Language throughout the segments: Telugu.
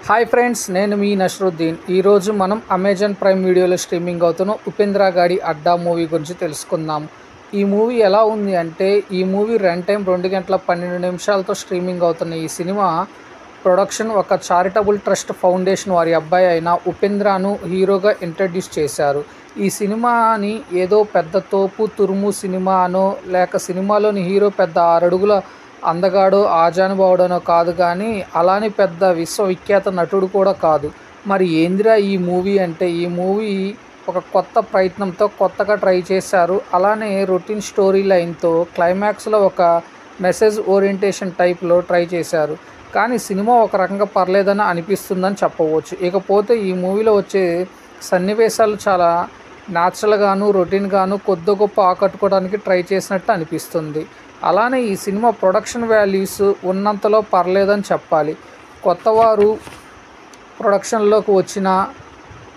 హాయ్ ఫ్రెండ్స్, నేను మీ నషరుద్దీన్. ఈరోజు మనం అమెజాన్ ప్రైమ్ వీడియోలో స్ట్రీమింగ్ అవుతున్న ఉపేంద్ర గాడి అడ్డా మూవీ గురించి తెలుసుకుందాం. ఈ మూవీ ఎలా ఉంది అంటే, ఈ మూవీ రన్ టైం 2 గంటల 12 నిమిషాలతో స్ట్రీమింగ్ అవుతున్న ఈ సినిమా ప్రొడక్షన్ ఒక చారిటబుల్ ట్రస్ట్ ఫౌండేషన్ వారి అబ్బాయి అయిన ఉపేంద్రను హీరోగా ఇంట్రడ్యూస్ చేశారు. ఈ సినిమాని ఏదో పెద్ద తోపు తురుము సినిమా అనో, లేక సినిమాలోని హీరో పెద్ద 6 అడుగుల అందగాడో ఆజానుభావుడనో కాదు, కానీ అలానే పెద్ద విశ్వవిఖ్యాత నటుడు కూడా కాదు. మరి ఏందిరా ఈ మూవీ అంటే, ఈ మూవీ ఒక కొత్త ప్రయత్నంతో కొత్తగా ట్రై చేశారు. అలానే రొటీన్ స్టోరీ లైన్తో క్లైమాక్స్లో ఒక మెసేజ్ ఓరియంటేషన్ టైప్లో ట్రై చేశారు. కానీ సినిమా ఒక రకంగా పర్లేదని అనిపిస్తుందని చెప్పవచ్చు. ఇకపోతే ఈ మూవీలో వచ్చే సన్నివేశాలు చాలా న్యాచురల్గాను రొటీన్గాను కొద్ది గొప్ప ఆకట్టుకోవడానికి ట్రై చేసినట్టు అనిపిస్తుంది. అలానే ఈ సినిమా ప్రొడక్షన్ వాల్యూస్ ఉన్నంతలో పర్లేదని చెప్పాలి. కొత్తవారు ప్రొడక్షన్లోకి వచ్చిన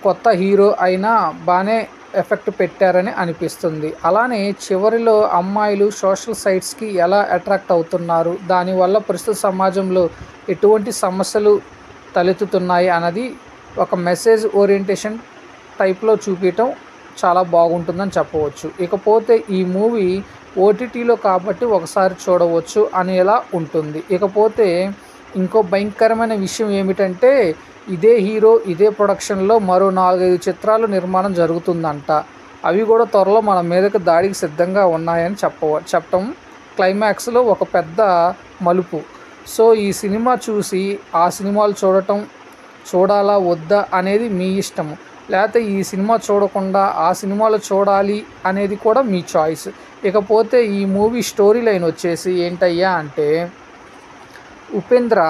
కొత్త హీరో అయినా బాగానే ఎఫెక్ట్ పెట్టారని అనిపిస్తుంది. అలానే చివరిలో అమ్మాయిలు సోషల్ సైట్స్కి ఎలా అట్రాక్ట్ అవుతున్నారు, దానివల్ల ప్రస్తుత సమాజంలో ఎటువంటి సమస్యలు తలెత్తుతున్నాయి అన్నది ఒక మెసేజ్ ఓరియంటేషన్ టైప్లో చూపించడం చాలా బాగుంటుందని చెప్పవచ్చు. ఇకపోతే ఈ మూవీ ఓటీటీలో కాబట్టి ఒకసారి చూడవచ్చు అనేలా ఉంటుంది. ఇకపోతే ఇంకో భయంకరమైన విషయం ఏమిటంటే, ఇదే హీరో ఇదే ప్రొడక్షన్లో మరో 4-5 చిత్రాలు నిర్మాణం జరుగుతుందంట. అవి కూడా త్వరలో మన మీదకి దాడికి సిద్ధంగా ఉన్నాయని చెప్పటం క్లైమాక్స్లో ఒక పెద్ద మలుపు. సో ఈ సినిమా చూసి ఆ సినిమాలు చూడాలా వద్దా అనేది మీ ఇష్టము. లేకపోతే ఈ సినిమా చూడకుండా ఆ సినిమాలు చూడాలి అనేది కూడా మీ చాయిస్. ఇకపోతే ఈ మూవీ స్టోరీ లైన్ వచ్చేసి ఏంటయ్యా అంటే, ఉపేంద్ర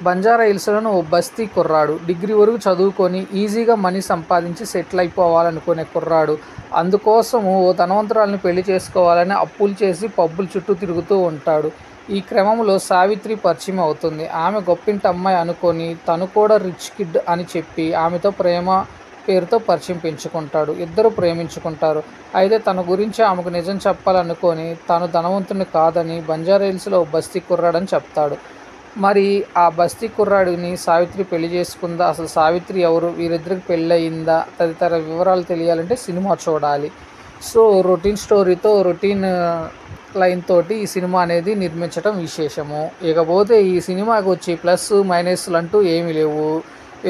బంజారా హిల్స్లోని ఓ బస్తీ కుర్రాడు. డిగ్రీ వరకు చదువుకొని ఈజీగా మనీ సంపాదించి సెటిల్ అయిపోవాలనుకునే కుర్రాడు. అందుకోసము ఓ ధనవంతురాలని పెళ్లి చేసుకోవాలని అప్పులు చేసి పబ్బుల చుట్టూ తిరుగుతూ ఉంటాడు. ఈ క్రమంలో సావిత్రి పరిచయం అవుతుంది. ఆమె గొప్పింటి అమ్మాయి అనుకొని తను కూడా రిచ్ కిడ్ అని చెప్పి ఆమెతో ప్రేమ పేరుతో పరిచయం పెంచుకుంటాడు. ఇద్దరు ప్రేమించుకుంటారు. అయితే తన గురించి ఆమెకు నిజం చెప్పాలనుకొని తాను ధనవంతుని కాదని బంజారా హిల్స్లో బస్తీ కుర్రాడని చెప్తాడు. మరి ఆ బస్తీ కుర్రాడిని సావిత్రి పెళ్లి చేసుకుందా, అసలు సావిత్రి ఎవరు, వీరిద్దరికి పెళ్ళి అయిందా, తదితర వివరాలు తెలియాలంటే సినిమా చూడాలి. సో రొటీన్ స్టోరీతో రొటీన్ లైన్ తోటి ఈ సినిమా అనేది నిర్మించడం విశేషము. ఇకపోతే ఈ సినిమాకి వచ్చి ప్లస్ మైనస్లు అంటూ ఏమీ లేవు.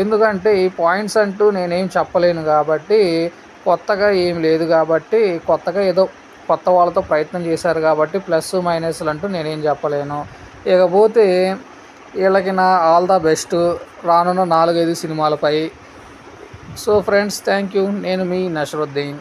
ఎందుకంటే ఈ పాయింట్స్ అంటూ నేనేం చెప్పలేను కాబట్టి, కొత్తగా ఏం లేదు కాబట్టి, కొత్తగా ఏదో కొత్త వాళ్ళతో ప్రయత్నం చేశారు కాబట్టి ప్లస్ మైనస్లు అంటూ నేనేం చెప్పలేను. ఇకపోతే వీళ్ళకి నా ఆల్ ద బెస్ట్ రానున్న 4-5 సినిమాలపై. So friends, thank you. నేను మీ నషరుద్దీన్.